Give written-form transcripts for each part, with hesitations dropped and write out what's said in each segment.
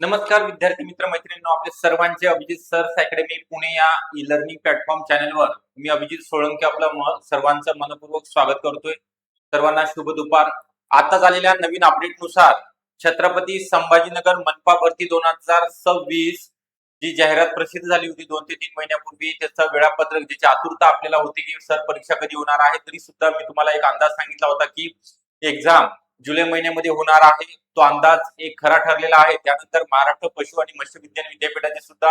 नमस्कार विद्यार्थी मित्र मैत्रिणींनो, आपले सर्वांचे अभिजित सर्स अकॅडमी पुणे या ई लर्निंग प्लॅटफॉर्म चॅनलवर मी अभिजित सोळंके आपलं सर्वांचं मनपूर्वक स्वागत करतोय. सर्वांना शुभ दुपार. आता झालेल्या नवीन अपडेटनुसार छत्रपती संभाजीनगर मनपा भरती 2026 जी जाहिरात प्रसिद्ध झाली होती 2 ते 3 महिन्यापूर्वी, त्याचं वेळापत्रक, ज्याची आतुरता आपल्याला होती की सर परीक्षा कधी होणार आहे, तरी सुद्धा मी तुम्हाला एक अंदाज सांगितला होता की एक्झाम जुलै महिन्यामध्ये होणार आहे. तो अंदाज एक खरा ठरलेला आहे. त्यानंतर महाराष्ट्र पशु आणि मत्स्य विज्ञान विद्यापीठाची सुद्धा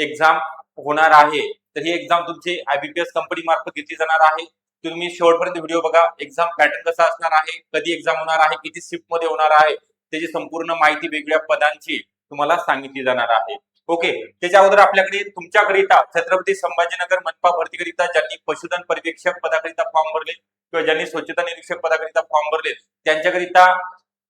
एक्झाम होणार आहे. तर ही एक्झाम तुमची आयबीपीएस कंपनी मार्फत घेतली जाणार आहे. तुम्ही शेवटपर्यंत व्हिडिओ बघा. एक्झाम पॅटर्न कसा असणार आहे, कधी एक्झाम होणार आहे, किती शिफ्ट मध्ये होणार आहे, त्याची संपूर्ण माहिती वेगवेगळ्या पदांची तुम्हाला सांगितली जाणार आहे. ओके, त्याच्या अगोदर आपल्याकडे तुमच्याकरिता छत्रपती संभाजीनगर मनपा भरतीकरिता ज्यांनी पशुधन पर्यवेक्षक पदाकरिता फॉर्म भरले किंवा ज्यांनी स्वच्छता निरीक्षक पदाकरिता फॉर्म भरले त्यांच्याकरिता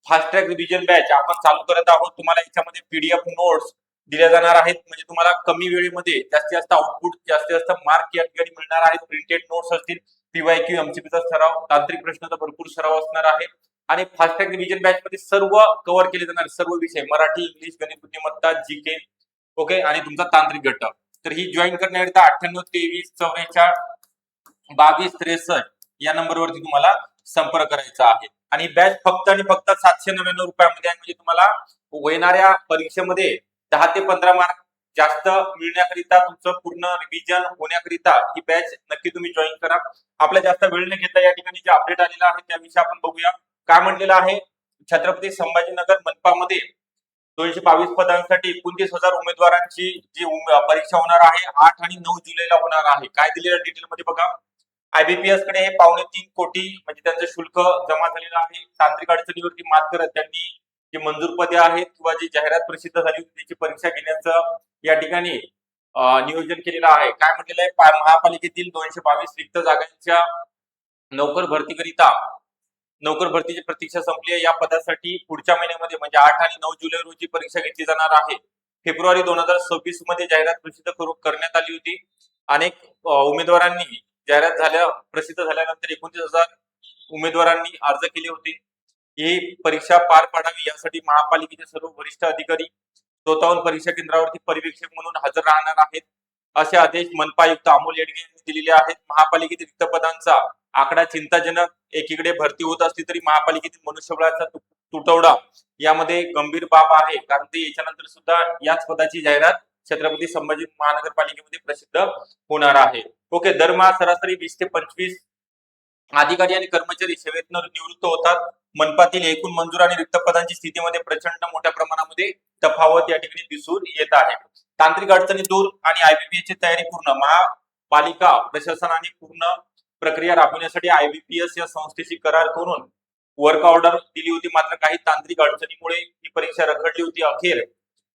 फास्ट ट्रॅक रिव्हिजन बॅच आपण चालू करत आहोत. तुम्हाला याच्यामध्ये पीडीएफ नोट्स दिल्या जाणार आहेत, म्हणजे तुम्हाला कमी वेळेमध्ये जास्तीत जास्त आउटपुट, जास्तीत जास्त मार्क या ठिकाणी मिळणार आहेत. प्रिंटेड नोट्स असतील, पीवायक्यू एमसीपीचा सराव, तांत्रिक प्रश्नाचा भरपूर सराव असणार आहे. आणि फास्ट ट्रॅक रिव्हिजन बॅच मध्ये सर्व कव्हर केले जाणार, सर्व विषय, मराठी, इंग्लिश, गणित, बुद्धिमत्ता, जीके, ओके, आणि तुमचा तांत्रिक घटक. तर ही जॉईन करण्याकरिता 98 23 44 22 63 या नंबरवरती तुम्हाला संपर्क करायचा आहे. आणि बॅच फक्त आणि फक्त 799 रुपयामध्ये आहे. म्हणजे तुम्हाला येणाऱ्या परीक्षेमध्ये 10 ते 15 मार्क जास्त मिळण्याकरिता, तुमचं पूर्ण रिव्हिजन होण्याकरिता ही बॅच नक्की तुम्ही जॉईन करा. आपल्या जास्त वेळ न घेता या ठिकाणी जे अपडेट आलेला आहे त्याविषयी आपण बघूया. काय म्हटलेलं आहे, छत्रपती संभाजीनगर मनपामध्ये 222 पदांसाठी 29,000 उमेदवारांची जी परीक्षा होणार आहे 8 आणि 9 जुलैला होणार आहे. काय दिलेलं डिटेल मध्ये बघा. आयबीपीएस कडे हे 3.25 कोटी म्हणजे त्यांचं शुल्क जमा झालेलं आहे. तांत्रिक अडचणीवरती मात करत त्यांनी जी मंजूर पदे आहेत किंवा जी जाहिरात प्रसिद्ध झाली होती त्याची परीक्षा घेण्याचं या ठिकाणी नियोजन केलेलं आहे. काय म्हटलेलं आहे, महापालिकेतील 222 रिक्त जागांच्या नोकर भरतीची प्रतीक्षा संपली आहे. या पदासाठी पुढच्या महिन्यामध्ये म्हणजे 8 आणि 9 जुलै रोजी परीक्षा घेतली जाणार आहे. फेब्रुवारी 2026 मध्ये जाहिरात प्रसिद्ध करण्यात आली होती. अनेक उमेदवारांनी जाहिरात प्रसिद्ध झाल्यानंतर 29,000 उमेदवारांनी अर्ज केले होते. ही परीक्षा पार पाडावी यासाठी महापालिकेचे सर्व वरिष्ठ अधिकारी स्वतःहून परीक्षा केंद्रावरती पर्यवेक्षक म्हणून हजर राहणार आहेत, असे आदेश मनपा आयुक्त अमोल येडगे यांनी दिलेले आहेत. महापालिकेतील रिक्त पदांचा आकडा चिंताजनक. एकीकडे भरती होत असली तरी महापालिकेतील मनुष्यबळाचा तुटवडा यामध्ये गंभीर बाब आहे, कारण ते याच्यानंतर सुद्धा याच पदाची जाहिरात छत्रपती संभाजी महानगरपालिकेमध्ये प्रसिद्ध होणार आहे. ओके, दरमहा सरासरी 20 ते 25 अधिकारी आणि कर्मचारी सेवेतून निवृत्त होतात. मनपातील एकूण मंजूर आणि रिक्त पदांची स्थितीमध्ये प्रचंड मोठ्या प्रमाणामध्ये तफावत या ठिकाणी दिसून येत आहे. तांत्रिक अडचणी दूर आणि आयबीपीएस ची तयारी पूर्ण. महापालिका प्रशासनाने पूर्ण प्रक्रिया राबवण्यासाठी आयबीपीएस या संस्थेशी करार करून वर्क ऑर्डर दिली होती, मात्र काही तांत्रिक अडचणीमुळे ही परीक्षा रखडली होती. अखेर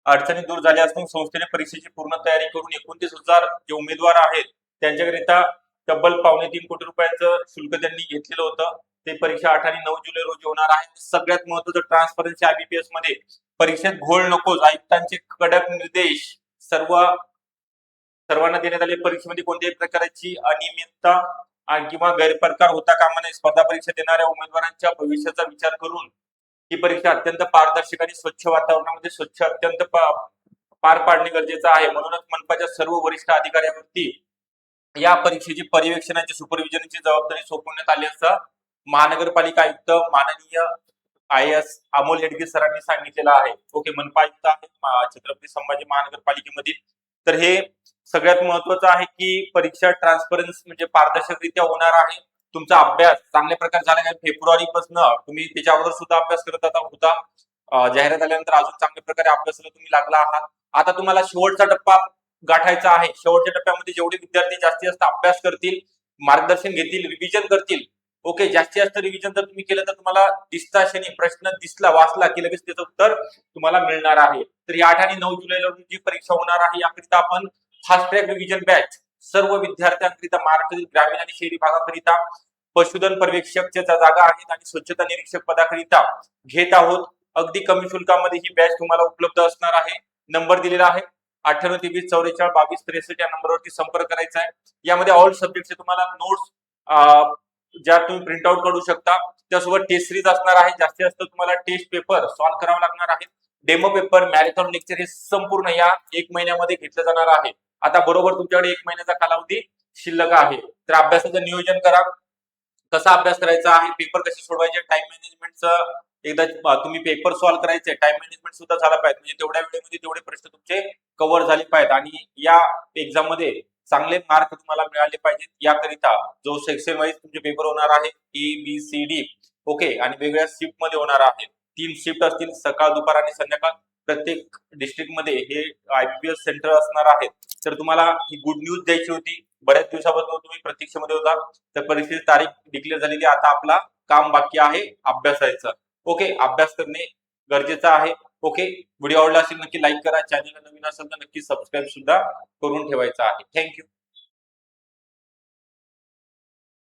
अडचणी दूर झाल्या असून संस्थेने परीक्षेची पूर्ण तयारी करून 29,000 जे उमेदवार आहेत त्यांच्याकरिता तब्बल 3.25 कोटी रुपयांचं शुल्क त्यांनी घेतलेलं होतं. ते परीक्षा 8 आणि 9 जुलै रोजी होणार आहे. सगळ्यात महत्त्वाचं ट्रान्सपरन्सी आयबीपीएस मध्ये परीक्षेत घोळ नको. आयुक्तांचे कडक निर्देश सर्वांना देण्यात आले. परीक्षेमध्ये कोणत्याही प्रकारची अनियमितता किंवा गैरप्रकार होता कामा नये. स्पर्धा परीक्षा देणाऱ्या उमेदवारांच्या भविष्याचा विचार करून ही परीक्षा अत्यंत पारदर्शक आणि स्वच्छ वातावरणामध्ये अत्यंत पार पाडणे गरजेचं आहे. म्हणूनच मनपाच्या सर्व वरिष्ठ अधिकाऱ्यांवरती या परीक्षेची पर्यवेक्षणाची सुपरविजनची जबाबदारी सोपवण्यात आली असं महानगरपालिका आयुक्त माननीय IAS अमोल येडगे सरांनी सांगितलेलं आहे. ओके, मनपा आयुक्त आहेत छत्रपती संभाजी महानगरपालिकेमधील. तर हे सगळ्यात महत्वाचं आहे की परीक्षा ट्रान्सपरन्सी म्हणजे पारदर्शकरित्या होणार आहे. तुमचा अभ्यास चांगल्या प्रकारे झाला आहे. फेब्रुवारी पासून तुम्ही त्याच्या अगोदर सुद्धा अभ्यास करत होता. जाहिरात आल्यानंतर अजून चांगल्या प्रकारे अभ्यासाला तुम्ही लागला आहात. आता तुम्हाला शेवटचा टप्पा गाठायचा आहे. शेवटच्या टप्प्यामध्ये जेवढे विद्यार्थी जास्तीत जास्त अभ्यास करतील, मार्गदर्शन घेतील, रिव्हिजन करतील, ओके, जास्तीत जास्त रिव्हिजन जर तुम्ही केलं तर तुम्हाला दिसता क्षणी प्रश्न दिसला, वाचला की लगेच त्याचं उत्तर तुम्हाला मिळणार आहे. तर या 8 आणि 9 जुलैला जी परीक्षा होणार आहे याकरिता आपण फास्ट ट्रॅक रिव्हिजन बॅच सर्व विद्यार्थ्यांकरिता, महाराष्ट्रातील ग्रामीण आणि शहरी भागाकरिता पशुधन पर्यवेक्षकच्या जागा आहेत आणि स्वच्छता निरीक्षक पदाकरिता घेत आहोत. अगदी कमी शुल्कामध्ये ही बॅच तुम्हाला उपलब्ध असणार आहे. नंबर दिलेला आहे 98 23 44 22 63 या नंबरवरती संपर्क करायचा आहे. यामध्ये ऑल सब्जेक्टचे तुम्हाला नोट्स ज्या तुम्ही प्रिंट आउट काढू शकता, त्यासोबत टेस्ट सिरीज असणार आहे. जास्तीत जास्त तुम्हाला टेस्ट पेपर सॉल्व्ह करावा लागणार आहे. डेमो पेपर, मॅरेथॉन लेक्चर हे संपूर्ण या 1 महिन्यामध्ये घेतलं जाणार आहे. आता बरोबर तुमच्याकडे 1 महिन्याचा कालावधी शिल्लक आहे. तर अभ्यासाचं नियोजन करा. कसा अभ्यास करायचा आहे, पेपर कसे सोडवायचे, टाइम मॅनेजमेंटचं एकदा तुम्ही पेपर सॉल्व्ह करायचे, टाइम मॅनेजमेंट सुद्धा झाला पाहिजे. म्हणजे तेवढ्या वेळेमध्ये तेवढे प्रश्न तुमचे कव्हर झाले पाहिजेत आणि या एक्झाम मध्ये चांगले मार्क तुम्हाला मिळाले पाहिजेत. याकरिता जो सेक्शन वाईज तुमचे पेपर होणार आहे ABCD, ओके, आणि वेगवेगळ्या शिफ्ट मध्ये होणार आहे. 3 शिफ्ट असतील, सकाळ, दुपार आणि संध्याकाळ. प्रत्येक डिस्ट्रिक्ट मध्ये हे IPS सेंटर असणार आहेत. तर तुम्हाला ही गुड न्यूज द्यायची होती. बऱ्याच दिवसापासून तुम्ही प्रतीक्षेमध्ये होता. तर परीक्षेची तारीख डिक्लेअर झालेली. आता आपला काम बाकी आहे अभ्यासाचं. ओके, अभ्यास करणे गरजेचं आहे. ओके, व्हिडिओ आवडला असेल नक्की लाईक करा. चॅनलला नवीन असेल तर नक्की सबस्क्राईब सुद्धा करून ठेवायचं आहे. थँक्यू.